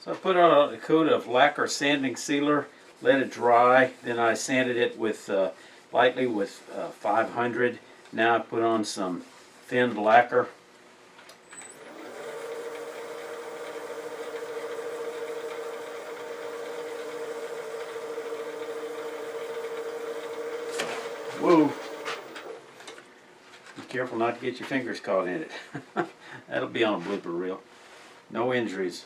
So I put on a coat of lacquer sanding sealer, let it dry, then I sanded it with lightly with 500. Now I put on some thin lacquer. Whoa! Be careful not to get your fingers caught in it. That'll be on a blooper reel. No injuries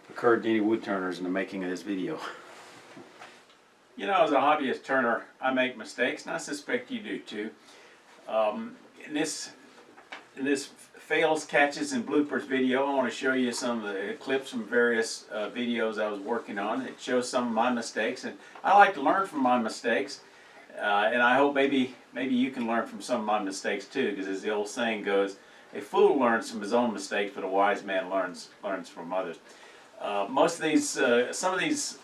occurred to any wood turners in the making of this video. You know, as a hobbyist turner, I make mistakes, and I suspect you do too. In this fails, catches, and bloopers video, I want to show you some of the clips from various videos I was working on. It shows some of my mistakes, and I like to learn from my mistakes. And I hope maybe you can learn from some of my mistakes too, because as the old saying goes, a fool learns from his own mistakes, but a wise man learns from others. Some of these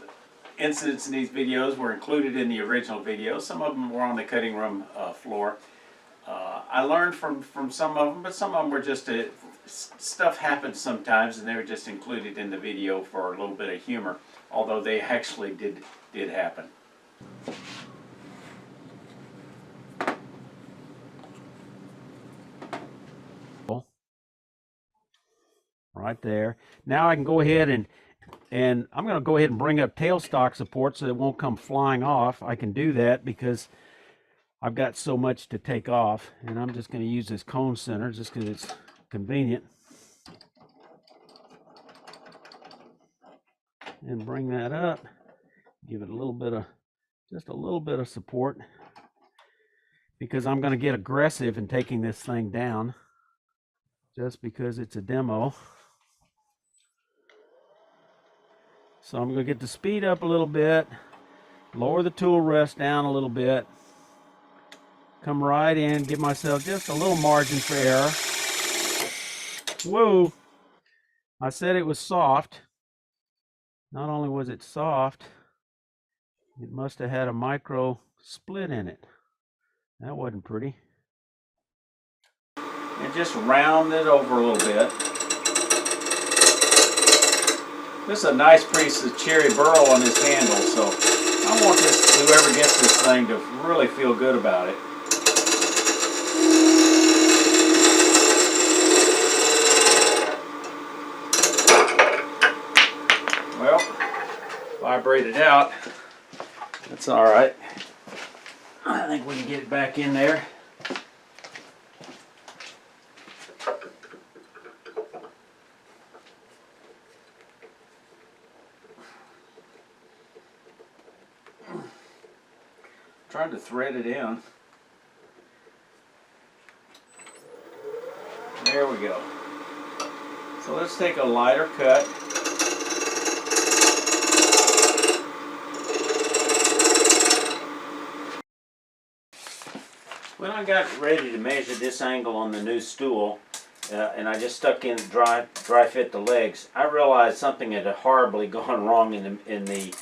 incidents in these videos were included in the original video. Some of them were on the cutting room floor. I learned from some of them, but some of them were just stuff happens sometimes, and they were just included in the video for a little bit of humor, although they actually did happen. Right there. Now I can go ahead and I'm going to go ahead and bring up tailstock support so it won't come flying off. I can do that because I've got so much to take off, and I'm just going to use this cone center just because it's convenient. And bring that up. Give it a little bit of, just a little bit of support, because I'm going to get aggressive in taking this thing down just because it's a demo. So I'm going to get the speed up a little bit, lower the tool rest down a little bit, come right in, give myself just a little margin for error. Whoa! I said it was soft. Not only was it soft, it must have had a micro split in it. That wasn't pretty. And just round it over a little bit. This is a nice piece of cherry burl on this handle, so I want whoever gets this thing to really feel good about it. Well, vibrated out. That's all right. I think we can get it back in there. Trying to thread it in. There we go. So let's take a lighter cut. When I got ready to measure this angle on the new stool, and I just stuck in dry fit the legs, I realized something had horribly gone wrong in the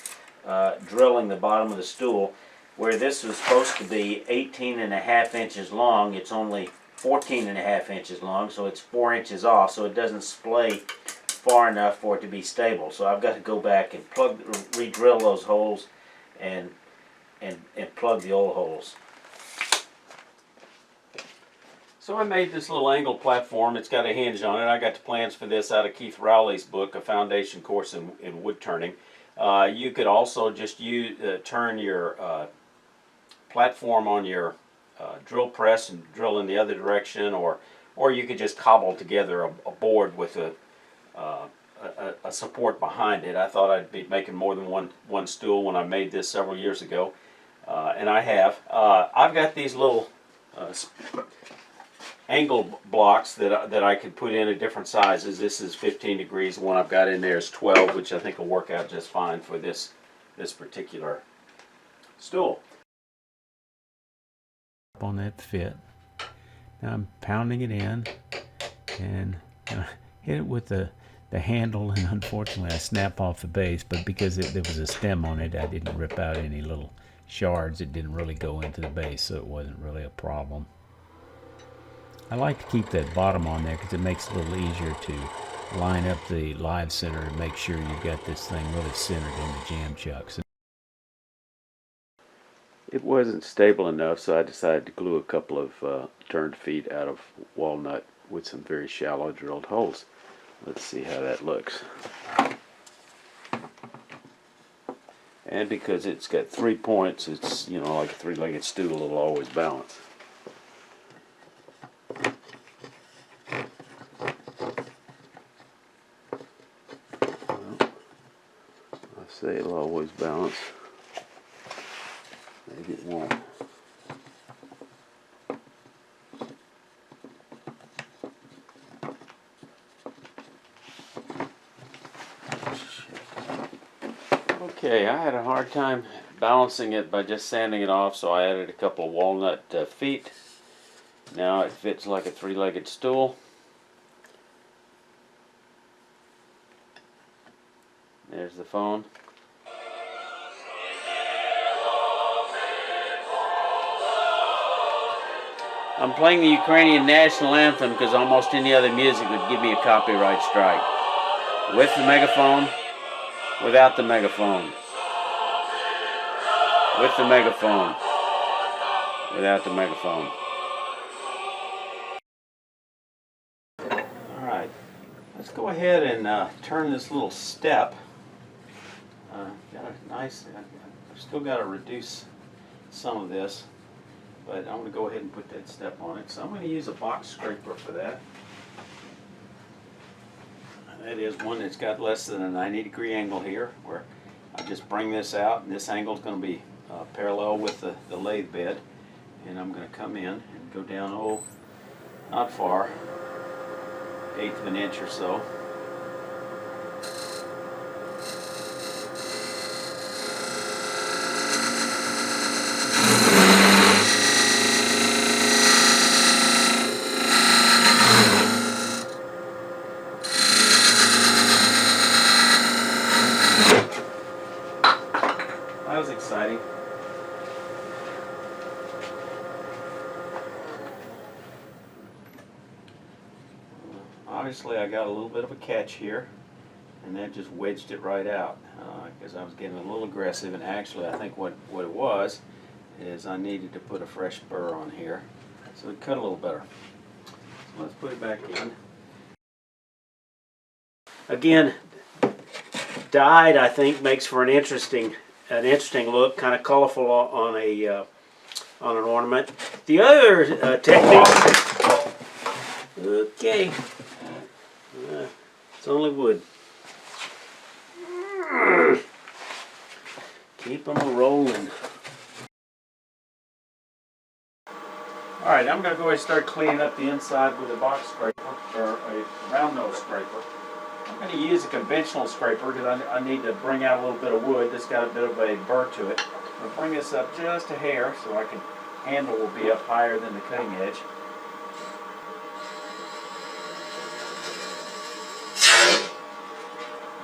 drilling the bottom of the stool. Where this was supposed to be 18.5 inches long, it's only 14.5 inches long, so it's 4 inches off, so it doesn't splay far enough for it to be stable. So I've got to go back and re-drill those holes and plug the old holes. So I made this little angle platform. It's got a hinge on it. I got the plans for this out of Keith Rowley's book, A Foundation Course in Wood Turning. You could also just turn your platform on your drill press and drill in the other direction, or you could just cobble together a board with a support behind it. I thought I'd be making more than one stool when I made this several years ago, and I have. I've got these little angle blocks that I could put in at different sizes. This is 15 degrees. The one I've got in there is 12, which I think will work out just fine for this particular stool. On that fit. Now I'm pounding it in, and I hit it with the handle, and unfortunately I snap off the base, but because there was a stem on it, I didn't rip out any little shards. It didn't really go into the base, so it wasn't really a problem. I like to keep that bottom on there because it makes it a little easier to line up the live center and make sure you've got this thing really centered in the jam chucks. It wasn't stable enough, so I decided to glue a couple of turned feet out of walnut with some very shallow drilled holes. Let's see how that looks. And because it's got 3 points, it's, you know, like a three-legged stool, it'll always balance. Well, I say it'll always balance. Maybe it won't. Okay, I had a hard time balancing it by just sanding it off, so I added a couple of walnut feet. Now it fits like a three-legged stool. There's the phone. I'm playing the Ukrainian national anthem because almost any other music would give me a copyright strike. With the megaphone, without the megaphone. With the megaphone, without the megaphone. Alright, let's go ahead and turn this little step. Got a nice, I've still got to reduce some of this, but I'm going to go ahead and put that step on it. So I'm going to use a box scraper for that. That is one that's got less than a 90-degree angle here, where I just bring this out, and this angle is going to be parallel with the lathe bed. And I'm going to come in and go down, oh, not far, 1/8 of an inch or so. That was exciting. Obviously I got a little bit of a catch here, and that just wedged it right out because I was getting a little aggressive, and actually I think what it was is I needed to put a fresh burr on here so it cut a little better. So let's put it back in. Again, dyed, I think, makes for an interesting look, kind of colorful on an ornament. The other technique, okay, it's only wood. Keep them a-rolling. Alright, I'm going to go ahead and start cleaning up the inside with a box scraper, or a round nose scraper. I'm going to use a conventional scraper because I need to bring out a little bit of wood that's got a bit of a burr to it. I'll bring this up just a hair so I can, handle will be up higher than the cutting edge.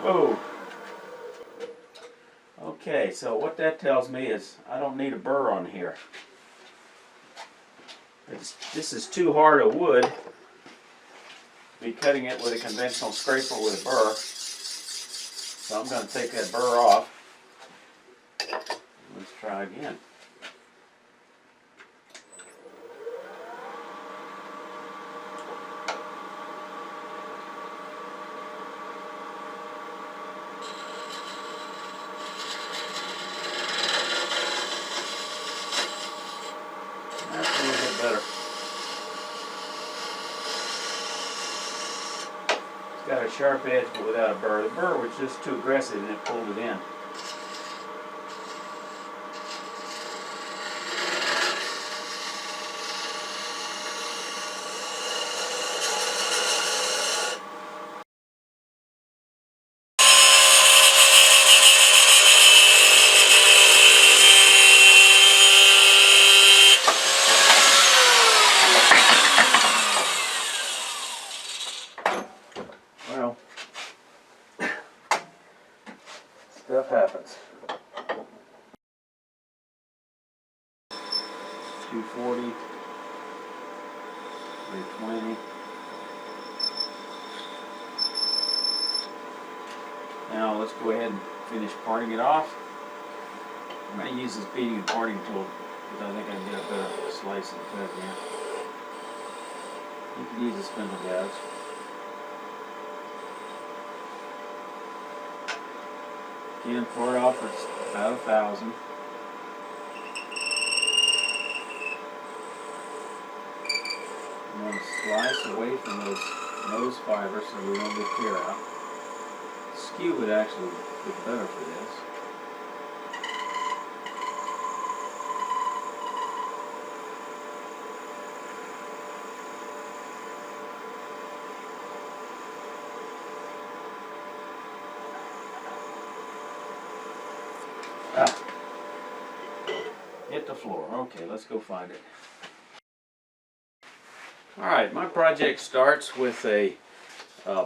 Whoa! Okay, so what that tells me is I don't need a burr on here. This is too hard a wood to be cutting it with a conventional scraper with a burr. So I'm going to take that burr off. Let's try again. That's a little bit better. It's got a sharp edge but without a burr. The burr was just too aggressive and it pulled it in. Well, stuff happens. 240, 320. let's go ahead and finish parting it off. I'm going to use this beating and parting tool because I think I can get a better slice and cut here. You can use a spindle gouge. Again, pour it off for about 1,000. I'm going to slice away from those nose fibers so we don't get clear out. Skew would actually be better for this. Hit the floor. Okay, let's go find it. Alright, my project starts with a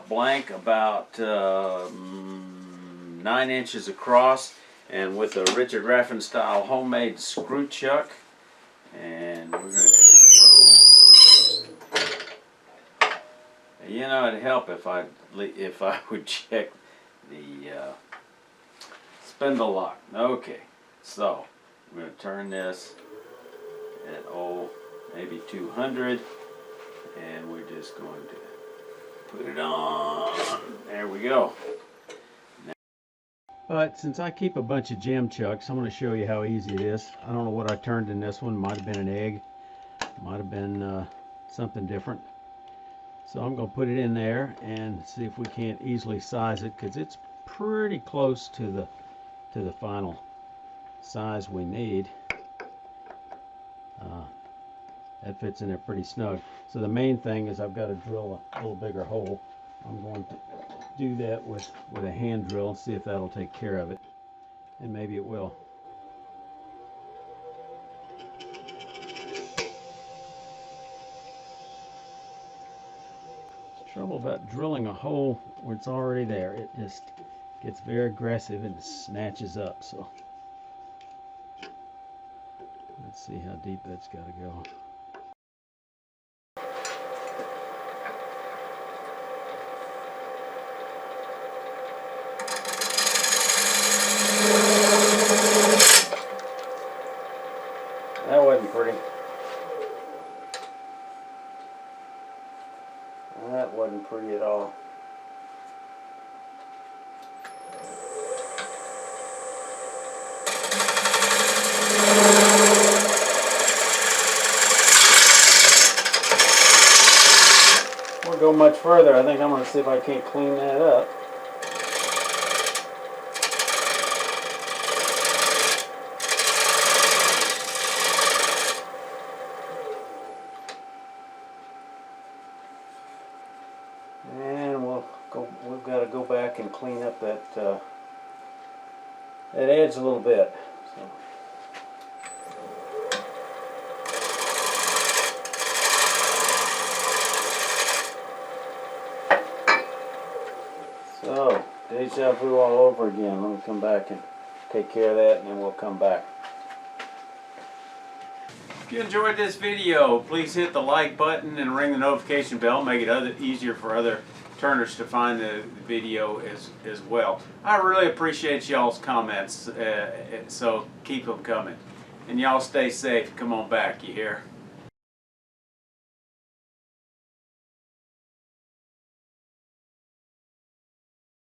blank about 9 inches across and with a Richard Raffin style homemade screw chuck. And we're going to, you know, it'd help if I would check the spindle lock. Okay, so I'm going to turn this at maybe 200, and we're just going to put it on. There we go. But since I keep a bunch of gem chucks, I'm going to show you how easy it is. I don't know what I turned in this one. Might have been an egg, might have been something different. So I'm going to put it in there and see if we can't easily size it, because it's pretty close to the final size we need. That fits in there pretty snug. So the main thing is I've got to drill a little bigger hole. I'm going to do that with a hand drill and see if that'll take care of it. And maybe it will. The trouble about drilling a hole where it's already there, it just gets very aggressive and snatches up. So let's see how deep that's got to go. That wasn't pretty. That wasn't pretty at all. We'll go much further. I think I'm going to see if I can't clean that up. And we've got to go back and clean up that edge a little bit. So, deja vu all over again. Let me come back and take care of that, and then we'll come back. If you enjoyed this video, please hit the like button and ring the notification bell. Make it easier for other turners to find the video as well. I really appreciate y'all's comments, so keep them coming. And y'all stay safe. Come on back, you hear?